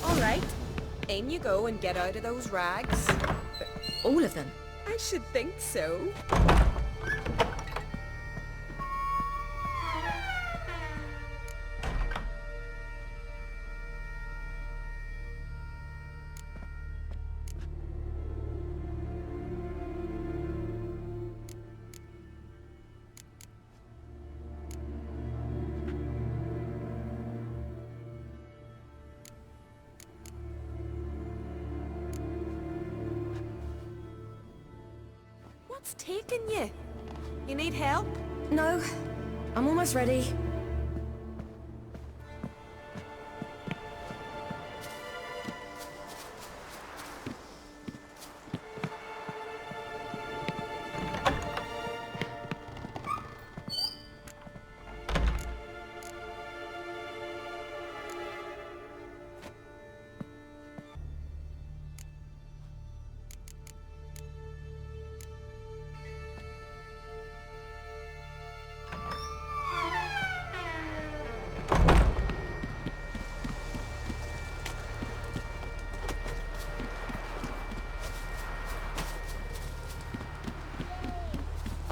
Alright, in you go and get out of those rags. All of them? I should think so. What's taking you? You need help? No, I'm almost ready.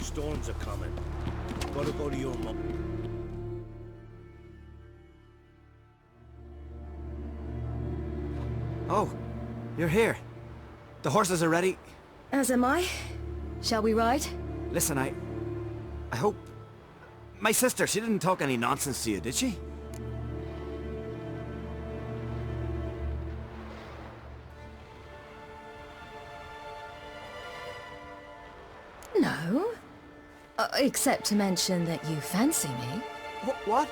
Storms are coming. Gotta go to your mum. Oh, you're here. The horses are ready. As am I. Shall we ride? Listen, I hope... My sister, she didn't talk any nonsense to you, did she? No. Except to mention that you fancy me. What?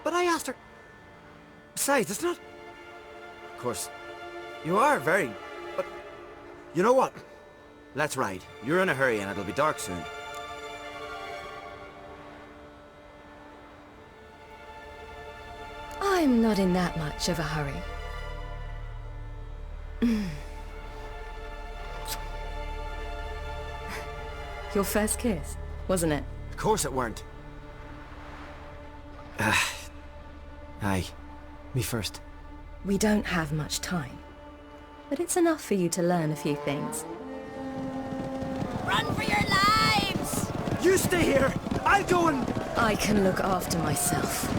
But I asked her... Besides, it's not... Of course, you are very... But... You know what? Let's ride. You're in a hurry and it'll be dark soon. I'm not in that much of a hurry. Your first kiss, wasn't it? Of course it weren't. Aye. Me first. We don't have much time. But it's enough for you to learn a few things. Run for your lives! You stay here! I'll go and... I can look after myself.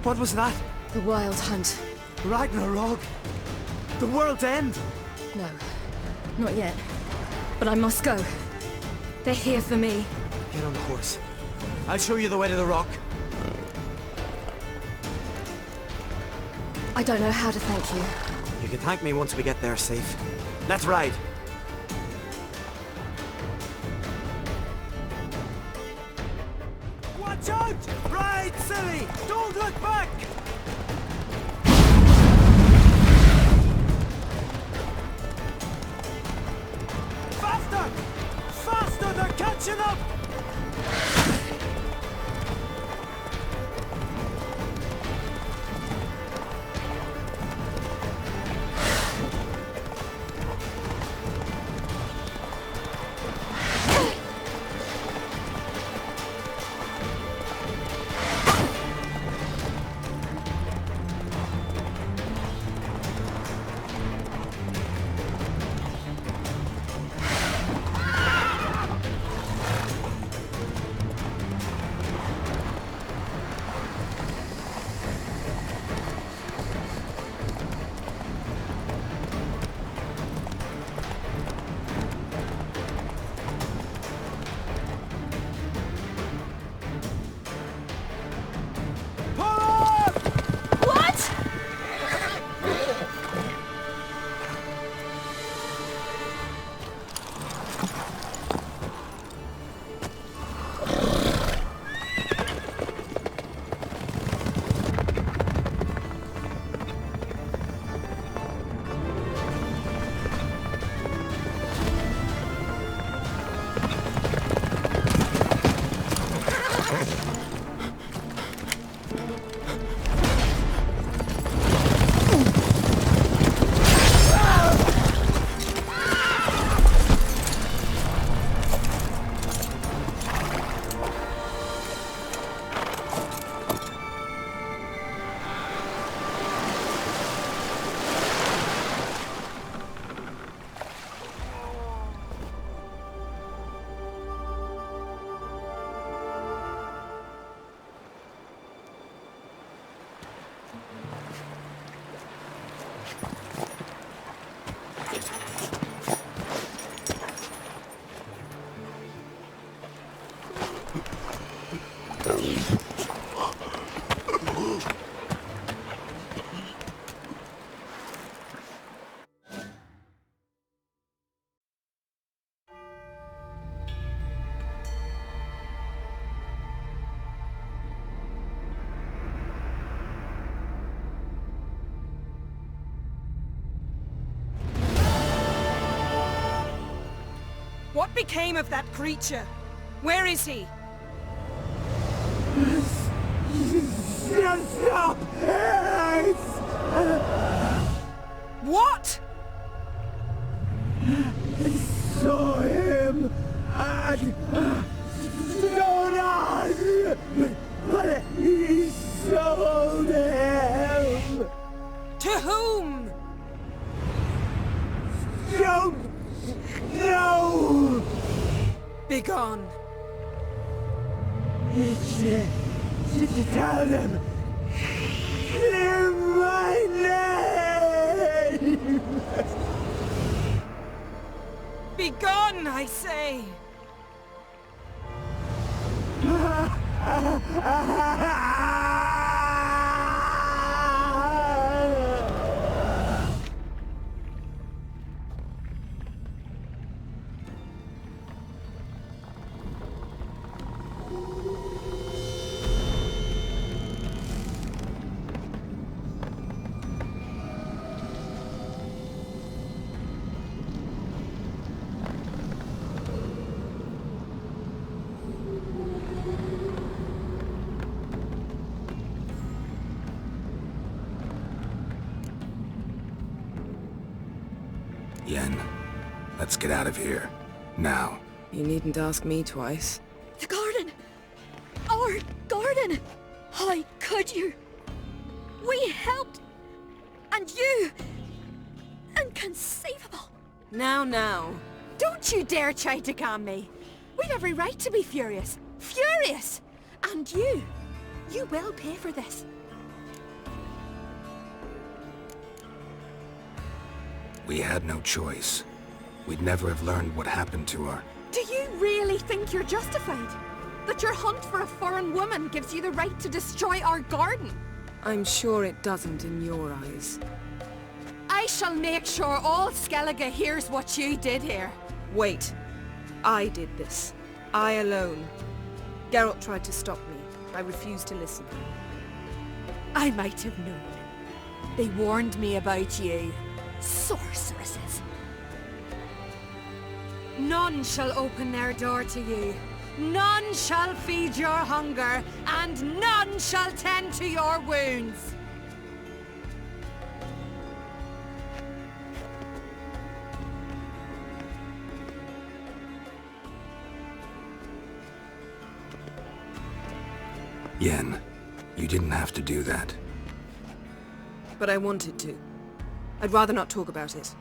What was that? The Wild Hunt. Ragnarok? The world's end? No, not yet. But I must go. They're here for me. Get on the horse. I'll show you the way to the rock. I don't know how to thank you. You can thank me once we get there safe. Let's ride. Watch out! Ride, silly! Don't look back! Faster! Faster! They're catching up! What became of that creature? Where is he? Stop! What? Saw him and Donan, but he sold him. To whom? Don't know. Begone. Tell them. Clear my name. Begone, I say. Yen, let's get out of here. Now. You needn't ask me twice. The garden! Our garden! How could you? We helped! And you! Inconceivable! Now. Don't you dare try to calm me. We'd every right to be furious. Furious! And you will pay for this. We had no choice. We'd never have learned what happened to her. Do you really think you're justified? That your hunt for a foreign woman gives you the right to destroy our garden? I'm sure it doesn't in your eyes. I shall make sure all Skellige hears what you did here. Wait. I did this. I alone. Geralt tried to stop me. I refused to listen. I might have known. They warned me about you. Sorceresses. None shall open their door to you. None shall feed your hunger, and none shall tend to your wounds. Yen, you didn't have to do that. But I wanted to. I'd rather not talk about it.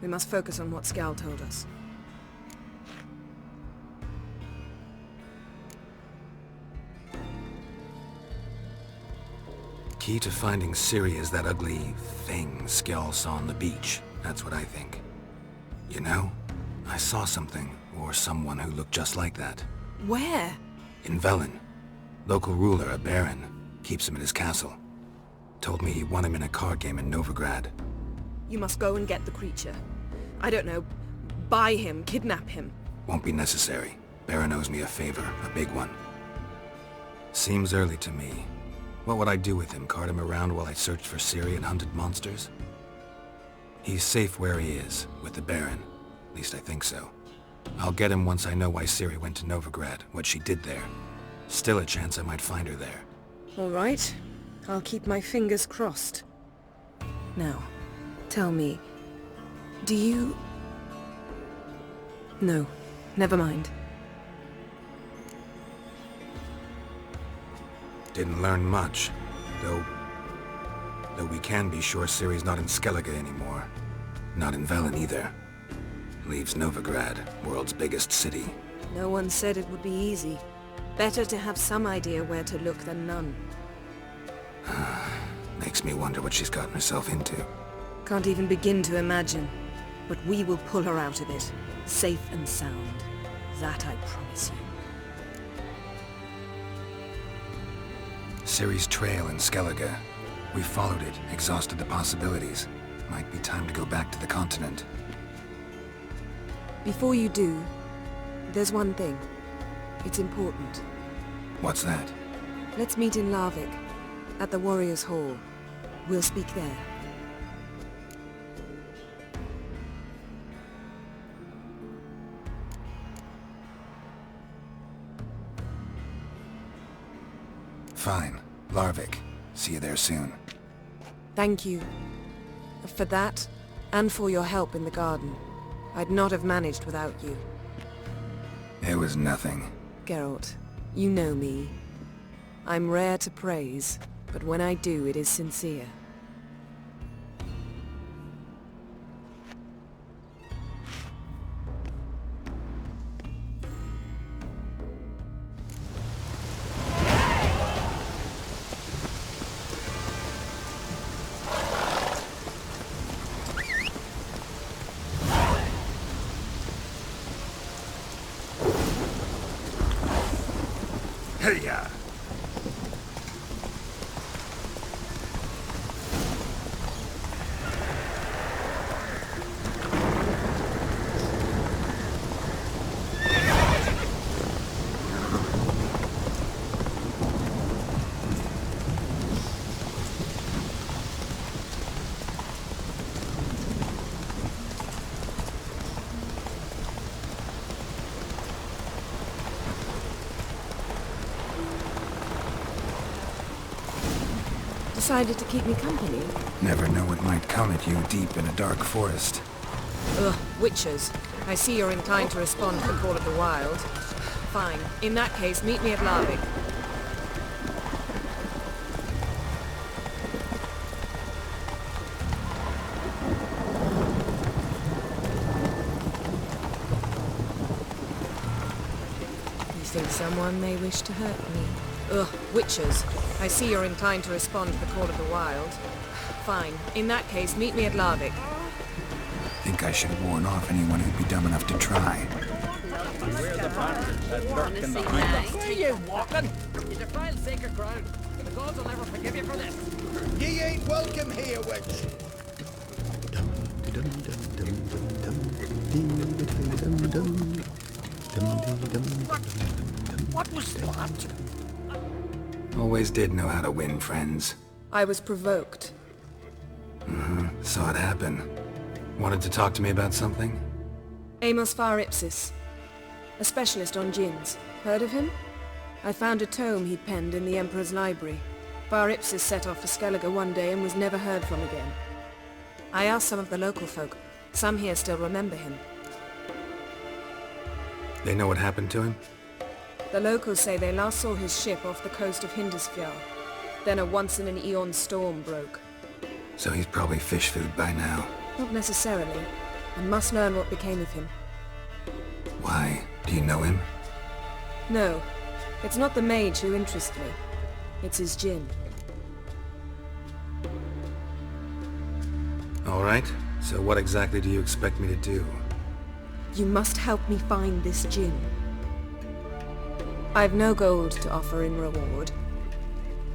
We must focus on what Scal told us. Key to finding Ciri is that ugly thing Skjall saw on the beach. That's what I think. You know, I saw something, or someone who looked just like that. Where? In Velen. Local ruler, a baron, keeps him in his castle. Told me he won him in a card game in Novigrad. You must go and get the creature. I don't know, buy him, kidnap him. Won't be necessary. Baron owes me a favor, a big one. Seems early to me. What would I do with him? Cart him around while I searched for Ciri and hunted monsters? He's safe where he is, with the Baron. At least I think so. I'll get him once I know why Ciri went to Novigrad, what she did there. Still a chance I might find her there. All right. I'll keep my fingers crossed. Now, tell me, do you... No, never mind. Didn't learn much, though we can be sure Ciri's not in Skellige anymore. Not in Velen either. Leaves Novigrad, world's biggest city. No one said it would be easy. Better to have some idea where to look than none. Makes me wonder what she's gotten herself into. Can't even begin to imagine. But we will pull her out of it. Safe and sound. That I promise you. Ciri's trail in Skellige. We followed it, exhausted the possibilities. Might be time to go back to the continent. Before you do, there's one thing. It's important. What's that? Let's meet in Larvik, at the Warriors' Hall. We'll speak there. Fine. Larvik. See you there soon. Thank you. For that, and for your help in the garden. I'd not have managed without you. It was nothing. Geralt, you know me. I'm rare to praise, but when I do, it is sincere. Hey-ya! Decided to keep me company? Never know what might come at you deep in a dark forest. Ugh, witches. I see you're inclined to respond to the call of the wild. Fine. In that case, meet me at Larvik. You think someone may wish to hurt me? Ugh, witches. I see you're inclined to respond to the call of the wild. Fine. In that case, meet me at Larvik. think I should warn off anyone who'd be dumb enough to try. Where are you walking? You defile sacred ground. The gods will never forgive you for this. Ye ain't welcome here, witch. What was that? Always did know how to win friends. I was provoked. Saw it happen. Wanted to talk to me about something? Amos Ipsis, a specialist on djinns. Heard of him? I found a tome he'd penned in the Emperor's library. Ipsis set off for Skellige one day and was never heard from again. I asked some of the local folk. Some here still remember him. They know what happened to him? The locals say they last saw his ship off the coast of Hindisfjall. Then a once-in-an-eon storm broke. So he's probably fish food by now. Not necessarily. I must learn what became of him. Why? Do you know him? No. It's not the mage who interests me. It's his djinn. All right. So what exactly do you expect me to do? You must help me find this djinn. I've no gold to offer in reward,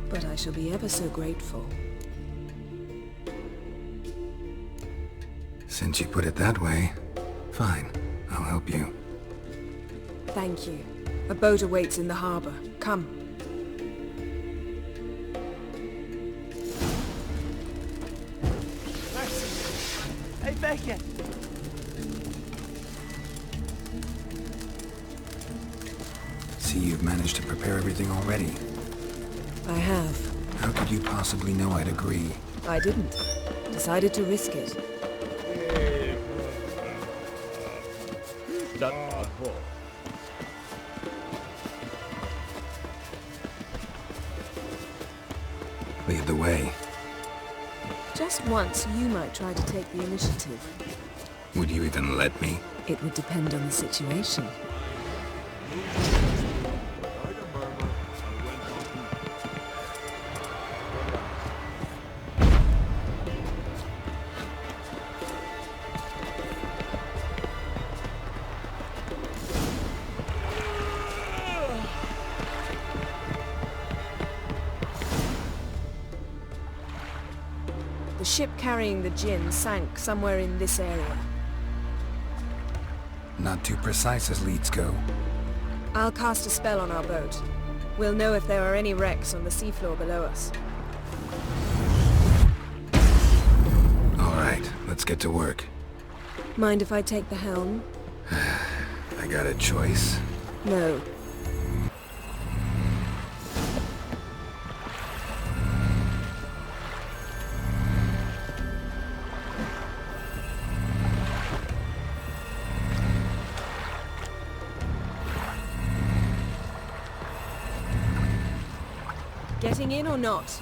but I shall be ever so grateful. Since you put it that way, fine. I'll help you. Thank you. A boat awaits in the harbor. Come. I beg you. See, you've managed to prepare everything already. I have. How could you possibly know I'd agree? I didn't. Decided to risk it. Lead the way. Just once, you might try to take the initiative. Would you even let me? It would depend on the situation. The ship carrying the djinn sank somewhere in this area. Not too precise as leads go. I'll cast a spell on our boat. We'll know if there are any wrecks on the seafloor below us. All right, let's get to work. Mind if I take the helm? I got a choice. No. Getting in or not?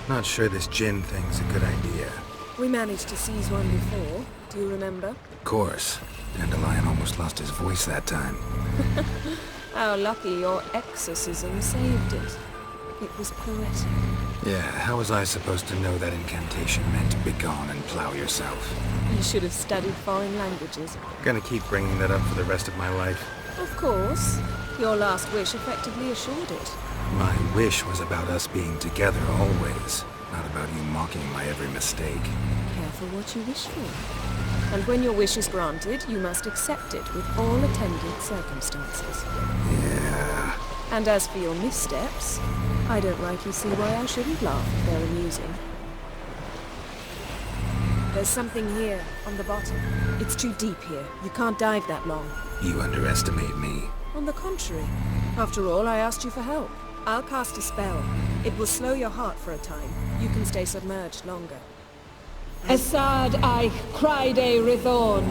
Not sure this djinn thing's a good idea. We managed to seize one before. Do you remember? Of course. Dandelion almost lost his voice that time. How lucky your exorcism saved it. It was poetic. Yeah, how was I supposed to know that incantation meant begone and plow yourself? You should have studied foreign languages. Gonna keep bringing that up for the rest of my life. Of course. Your last wish effectively assured it. My wish was about us being together always, not about you mocking my every mistake. Careful what you wish for. And when your wish is granted, you must accept it with all attendant circumstances. Yeah. And as for your missteps, I don't rightly see why I shouldn't laugh if they're amusing. There's something here, on the bottom. It's too deep here. You can't dive that long. You underestimate me. On the contrary. After all, I asked you for help. I'll cast a spell. It will slow your heart for a time. You can stay submerged longer. Assad I cried a Rithorn.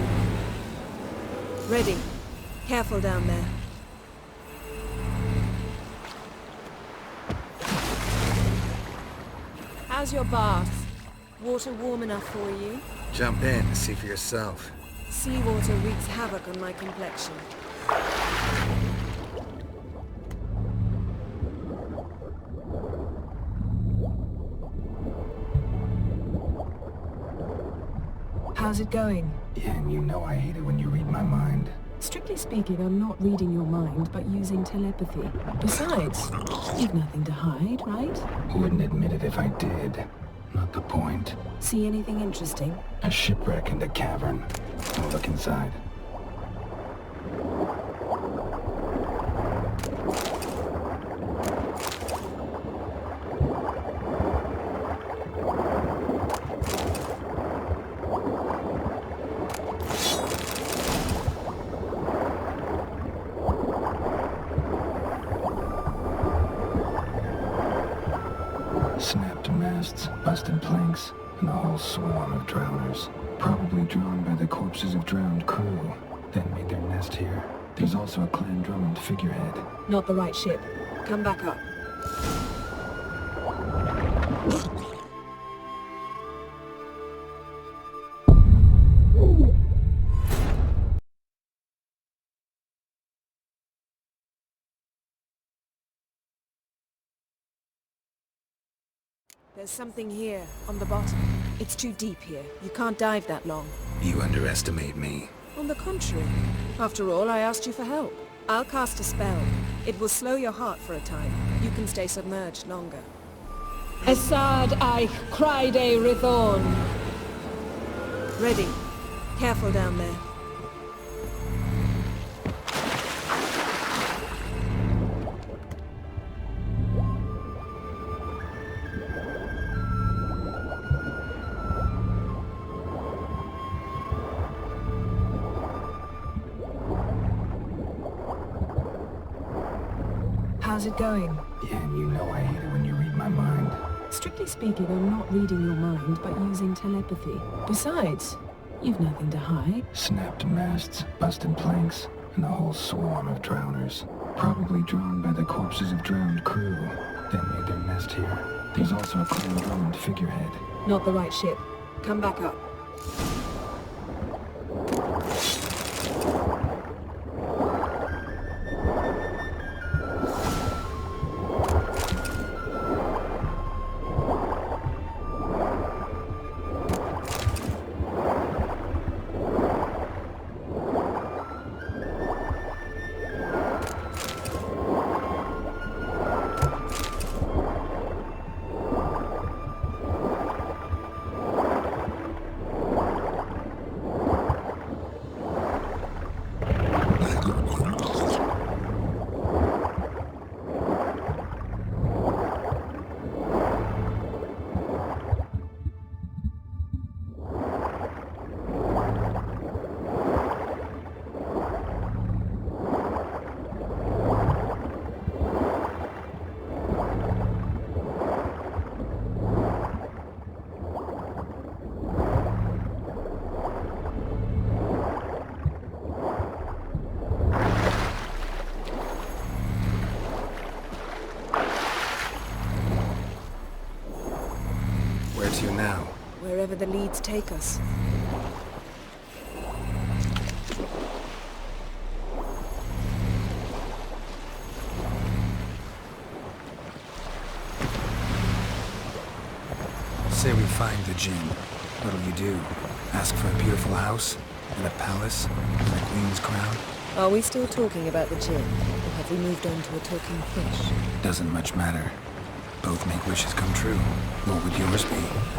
Ready. Careful down there. How's your bath? Water warm enough for you? Jump in, see for yourself. Seawater wreaks havoc on my complexion. How's it going? Yen, you know I hate it when you read my mind. Strictly speaking, I'm not reading your mind, but using telepathy. Besides, you've nothing to hide, right? Wouldn't admit it if I did. Not the point. See anything interesting? A shipwreck and a cavern. I'll look inside. Snapped masts, busted planks, and a whole swarm of drowners. Probably drawn by the corpses of drowned crew, then made their nest here. There's also a clan Drummond figurehead. Not the right ship. Come back up. There's something here, on the bottom. It's too deep here. You can't dive that long. You underestimate me. On the contrary. After all, I asked you for help. I'll cast a spell. It will slow your heart for a time. You can stay submerged longer. Assad I cried a Rithorn. Ready. Careful down there. How's it going? Yen, you know I hate it when you read my mind. Strictly speaking, I'm not reading your mind, but using telepathy. Besides, you've nothing to hide. Snapped masts, busted planks, and a whole swarm of drowners. Probably drawn by the corpses of drowned crew, then made their nest here. There's also a clan Drummond figurehead. Not the right ship. Come back up. Where to now? Wherever the leads take us. Say we find the djinn. What'll you do? Ask for a beautiful house? And a palace? And a queen's crown? Are we still talking about the djinn? Or have we moved on to a talking fish? Doesn't much matter. Both make wishes come true. What would yours be?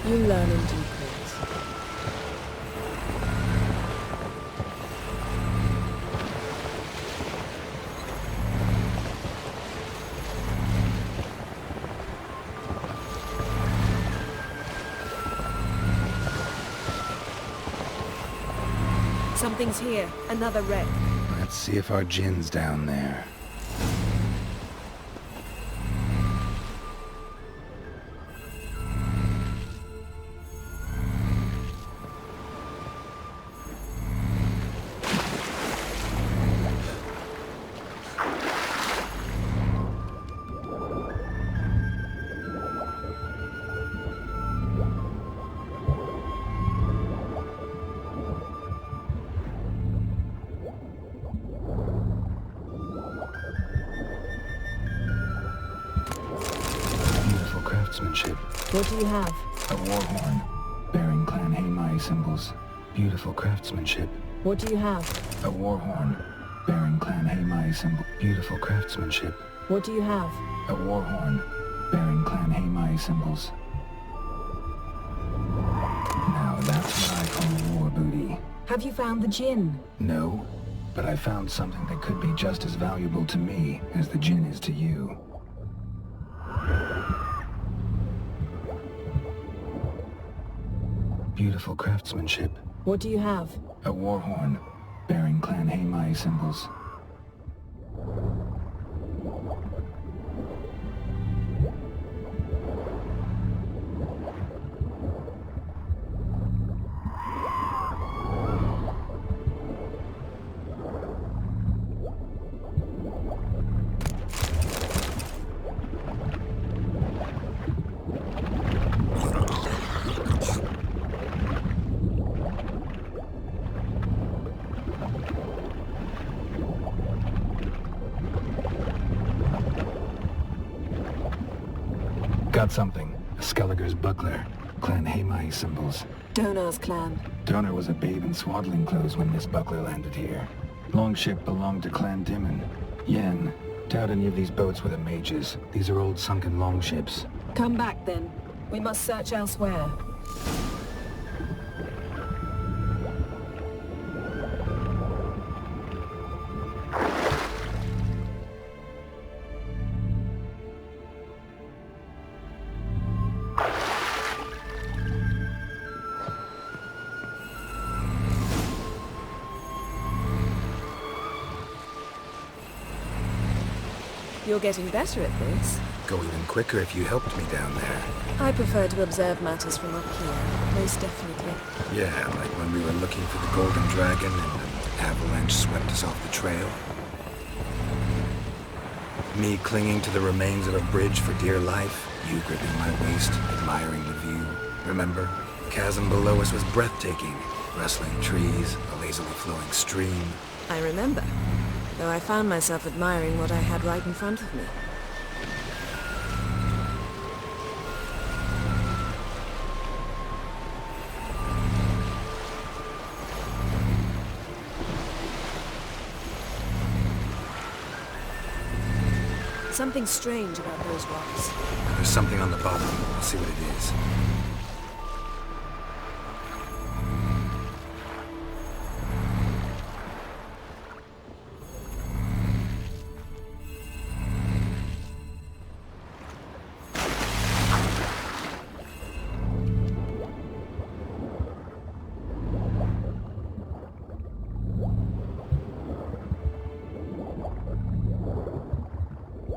You learn in due course. Something's here. Another wreck. Let's see if our djinn's down there. What do you have? A war horn, bearing Clan Hamai symbols. Beautiful craftsmanship. What do you have? A war horn, bearing Clan Hamai symbol. Beautiful craftsmanship. What do you have? A war horn, bearing Clan Hamai symbols. Now that's what I call war booty. Have you found the Jinn? No, but I found something that could be just as valuable to me as the Jinn is to you. Beautiful craftsmanship. What do you have? A war horn, bearing Clan Hamai symbols. Got something. A Skelliger's buckler. Clan Hamai symbols. Donar's clan. Donar was a babe in swaddling clothes when this buckler landed here. Longship belonged to Clan Dimon. Yen. Doubt any of these boats were the mages. These are old sunken longships. Come back then. We must search elsewhere. You're getting better at this. Go even quicker if you helped me down there. I prefer to observe matters from up here, most definitely. Yeah, like when we were looking for the Golden Dragon and an avalanche swept us off the trail. Me clinging to the remains of a bridge for dear life, you gripping my waist, admiring the view. Remember? Chasm below us was breathtaking. Rustling trees, a lazily flowing stream. I remember, though I found myself admiring what I had right in front of me. Something strange about those rocks. There's something on the bottom. I'll see what it is.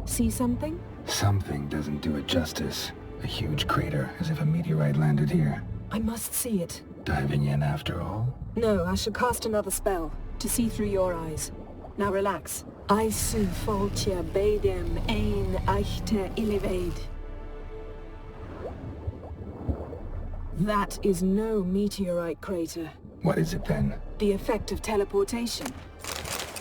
See something? Something doesn't do it justice. A huge crater, as if a meteorite landed here. I must see it. Diving in after all? No, I shall cast another spell, to see through your eyes. Now relax. Aisu foltia beidem ein eichte illivaid. That is no meteorite crater. What is it then? The effect of teleportation.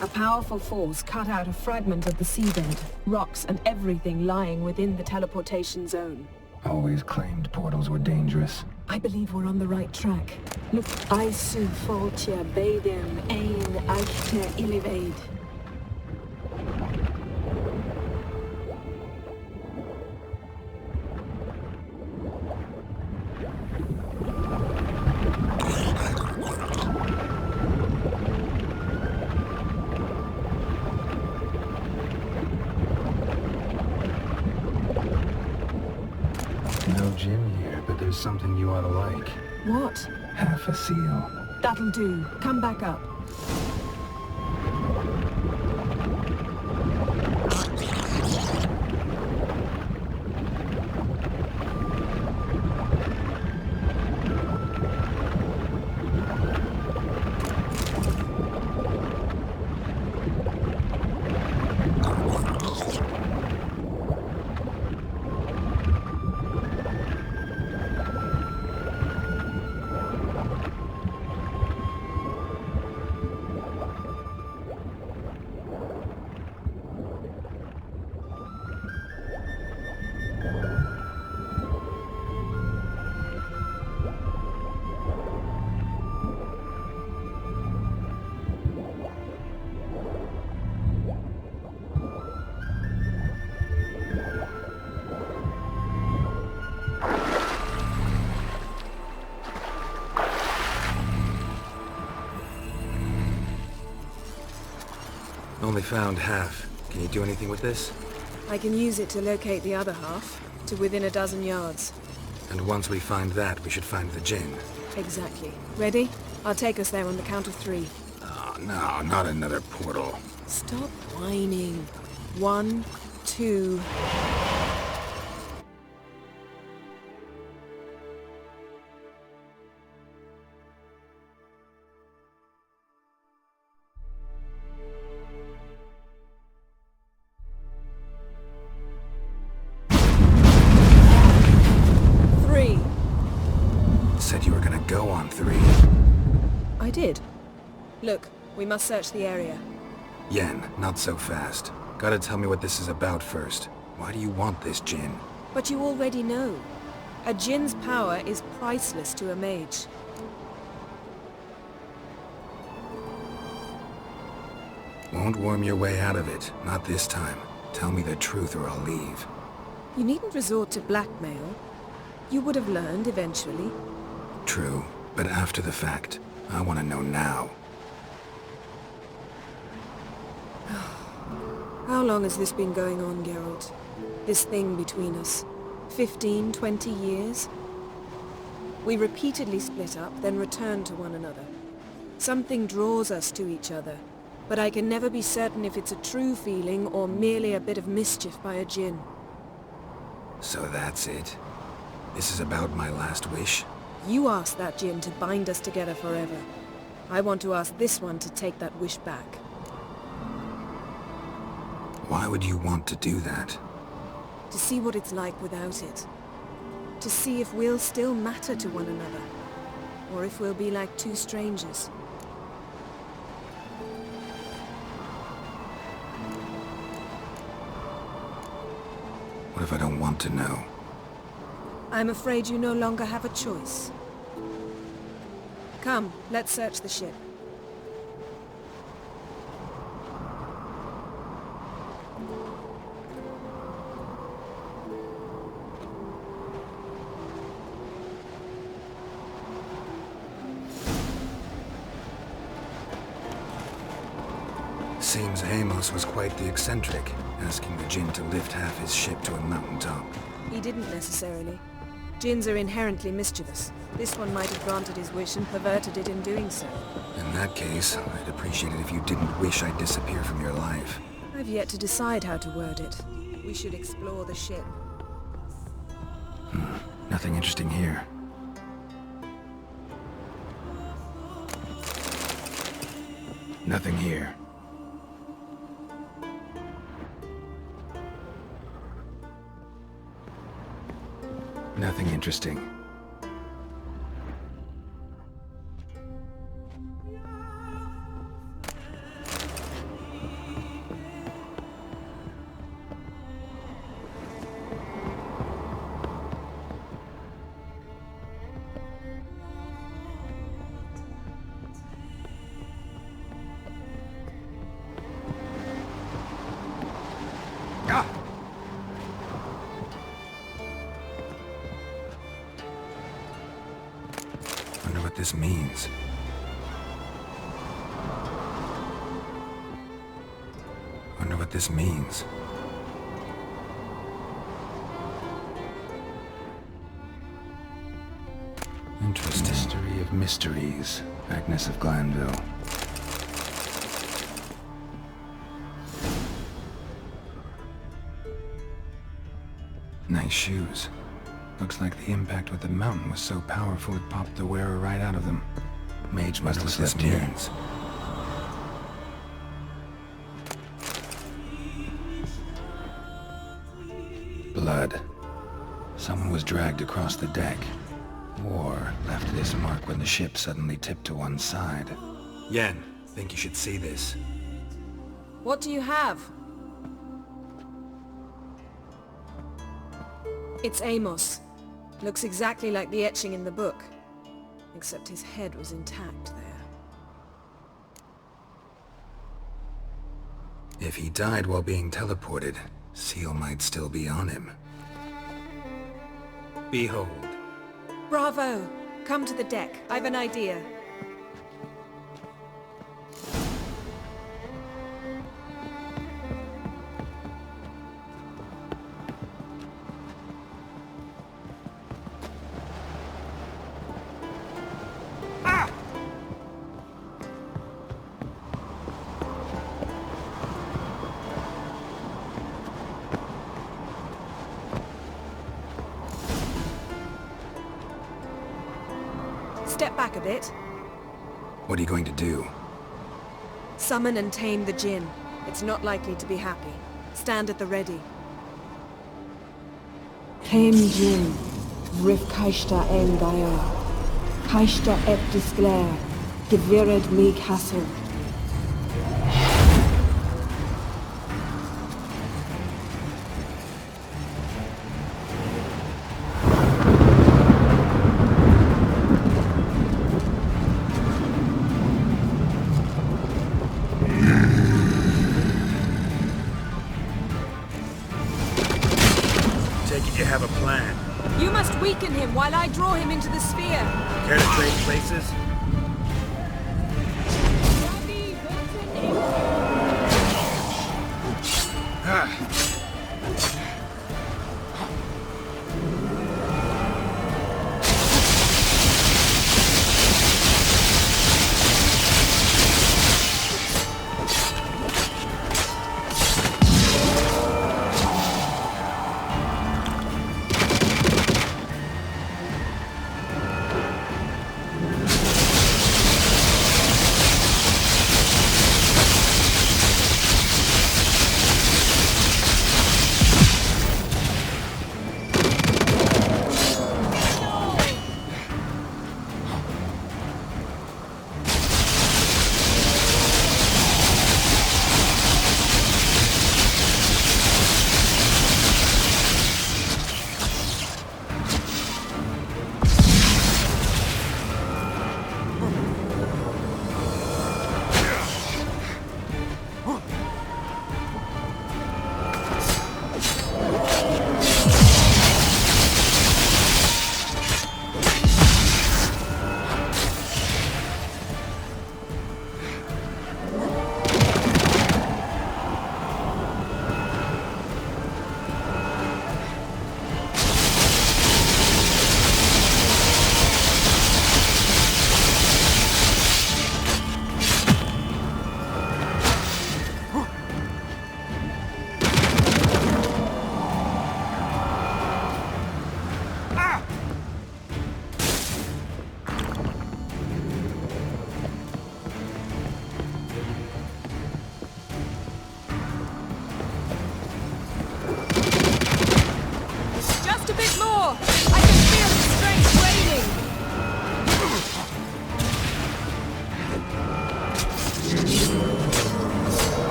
A powerful force cut out a fragment of the seabed, rocks and everything lying within the teleportation zone. Always claimed portals were dangerous. I believe we're on the right track. Look, Aisu foltia beidem ein eichte illivaid. No gin here, but there's something you ought to like. What? Half a seal. That'll do. Come back up. Only found half. Can you do anything with this? I can use it to locate the other half, to within a dozen yards. And once we find that, we should find the Jinn. Exactly. Ready? I'll take us there on the count of 3. Oh, no, not another portal. Stop whining. 1, 2... Said you were gonna go on 3. I did. Look, we must search the area. Yen, not so fast. Gotta tell me what this is about first. Why do you want this Jinn? But you already know. A Jinn's power is priceless to a mage. Won't worm your way out of it. Not this time. Tell me the truth or I'll leave. You needn't resort to blackmail. You would have learned eventually. True, but after the fact. I want to know now. How long has this been going on, Geralt? This thing between us? 15, 20 years? We repeatedly split up, then returned to one another. Something draws us to each other, but I can never be certain if it's a true feeling or merely a bit of mischief by a Jinn. So that's it? This is about my last wish? You asked that Jinn to bind us together forever. I want to ask this one to take that wish back. Why would you want to do that? To see what it's like without it. To see if we'll still matter to one another. Or if we'll be like two strangers. What if I don't want to know? I'm afraid you no longer have a choice. Come, let's search the ship. Seems Amos was quite the eccentric, asking the Jinn to lift half his ship to a mountaintop. He didn't necessarily. Jinns are inherently mischievous. This one might have granted his wish and perverted it in doing so. In that case, I'd appreciate it if you didn't wish I'd disappear from your life. I've yet to decide how to word it. We should explore the ship. Nothing interesting here. Nothing here. Nothing interesting. Wonder what this means. Wonder what this means. Interesting. Mystery of mysteries. Agnes of Glanville. Nice shoes. Looks like the impact with the mountain was so powerful it popped the wearer right out of them. Mage must have slept here. Blood. Someone was dragged across the deck. Or left this mark when the ship suddenly tipped to one side. Yen, think you should see this. What do you have? It's Amos. Looks exactly like the etching in the book. Except his head was intact there. If he died while being teleported, Seal might still be on him. Behold. Bravo! Come to the deck. I've an idea. Step back a bit. What are you going to do? Summon and tame the Jinn. It's not likely to be happy. Stand at the ready. Tame Jinn, Rif Kaishta en Gaia, Kaishta ep disglair, Gevired me castle. You have a plan. You must weaken him while I draw him into the sphere. Care to trade places?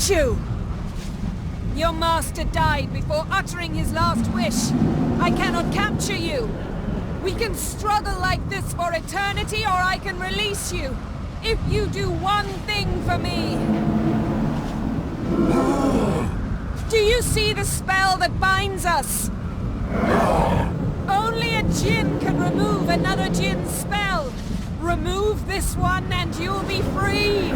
You! Your master died before uttering his last wish. I cannot capture you. We can struggle like this for eternity, or I can release you. If you do one thing for me. Do you see the spell that binds us? Only a Jinn can remove another Jinn's spell. Remove this one and you'll be free.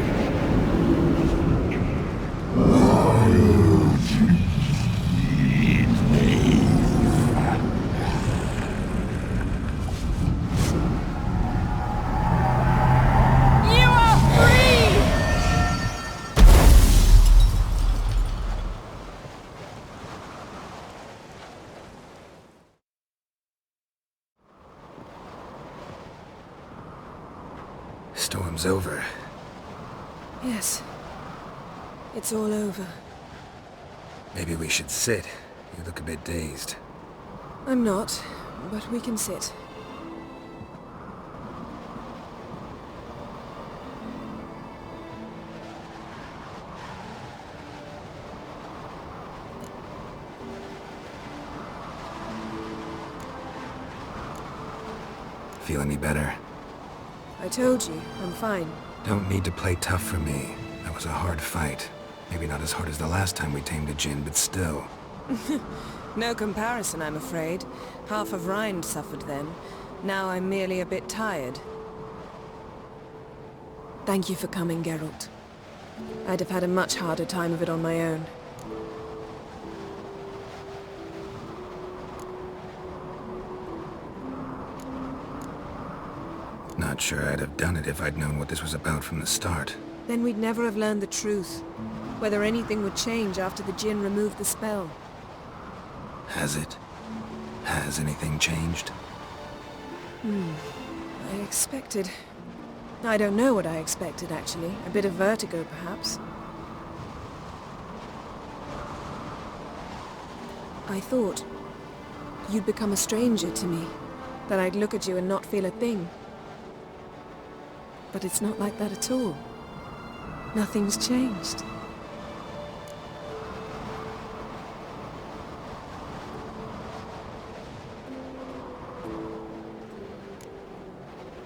Storm's over. Yes. It's all over. Maybe we should sit. You look a bit dazed. I'm not, but we can sit. Feel any better? I told you, I'm fine. Don't need to play tough for me. That was a hard fight. Maybe not as hard as the last time we tamed a djinn, but still. No comparison, I'm afraid. Half of Rind suffered then. Now I'm merely a bit tired. Thank you for coming, Geralt. I'd have had a much harder time of it on my own. Not sure I'd have done it if I'd known what this was about from the start. Then we'd never have learned the truth. Whether anything would change after the djinn removed the spell. Has it? Has anything changed? I expected... I don't know what I expected, actually. A bit of vertigo, perhaps. I thought you'd become a stranger to me. That I'd look at you and not feel a thing. But it's not like that at all. Nothing's changed.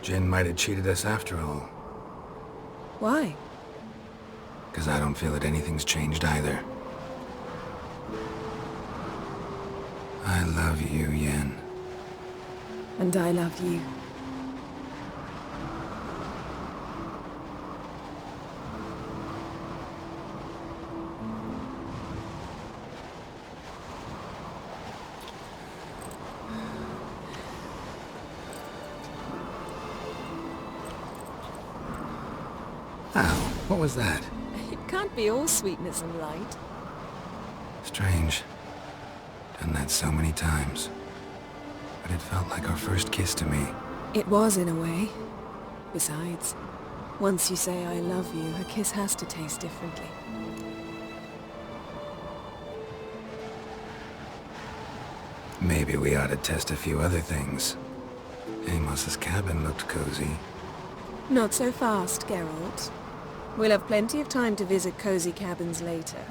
Jinn might have cheated us after all. Why? Because I don't feel that anything's changed either. I love you, Yen. And I love you. Ow, what was that? It can't be all sweetness and light. Strange. Done that so many times. But it felt like our first kiss to me. It was, in a way. Besides, once you say I love you, a kiss has to taste differently. Maybe we ought to test a few other things. Amos's cabin looked cozy. Not so fast, Geralt. We'll have plenty of time to visit cozy cabins later.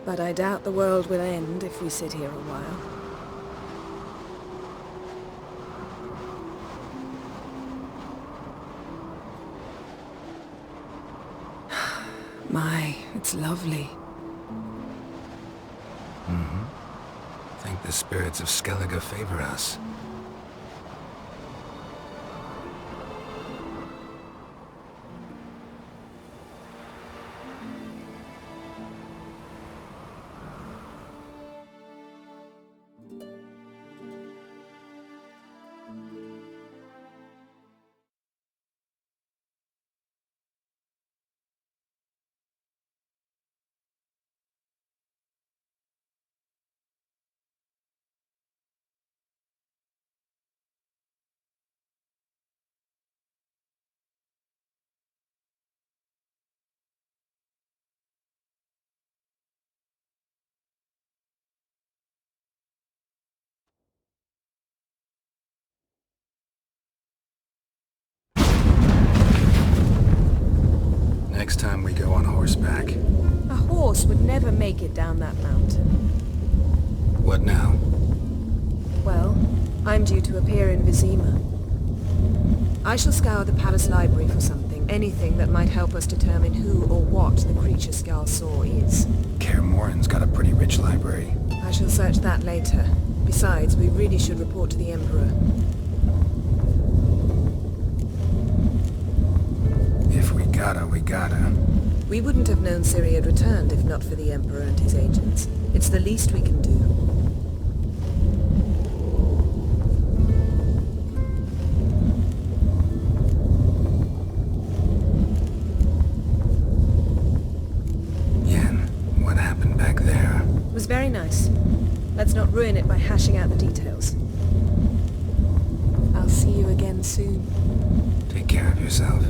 But I doubt the world will end if we sit here a while. My, it's lovely. Think the spirits of Skellige favor us. Next time we go on horseback. A horse would never make it down that mountain. What now? Well, I'm due to appear in Vizima. I shall scour the palace library for something, anything that might help us determine who or what the creature Scal saw is. Kaer Morhen's got a pretty rich library. I shall search that later. Besides, we really should report to the Emperor. If we gotta, we gotta. We wouldn't have known Ciri had returned if not for the Emperor and his agents. It's the least we can do. Yen, what happened back there? It was very nice. Let's not ruin it by hashing out the details. I'll see you again soon. Take care of yourself.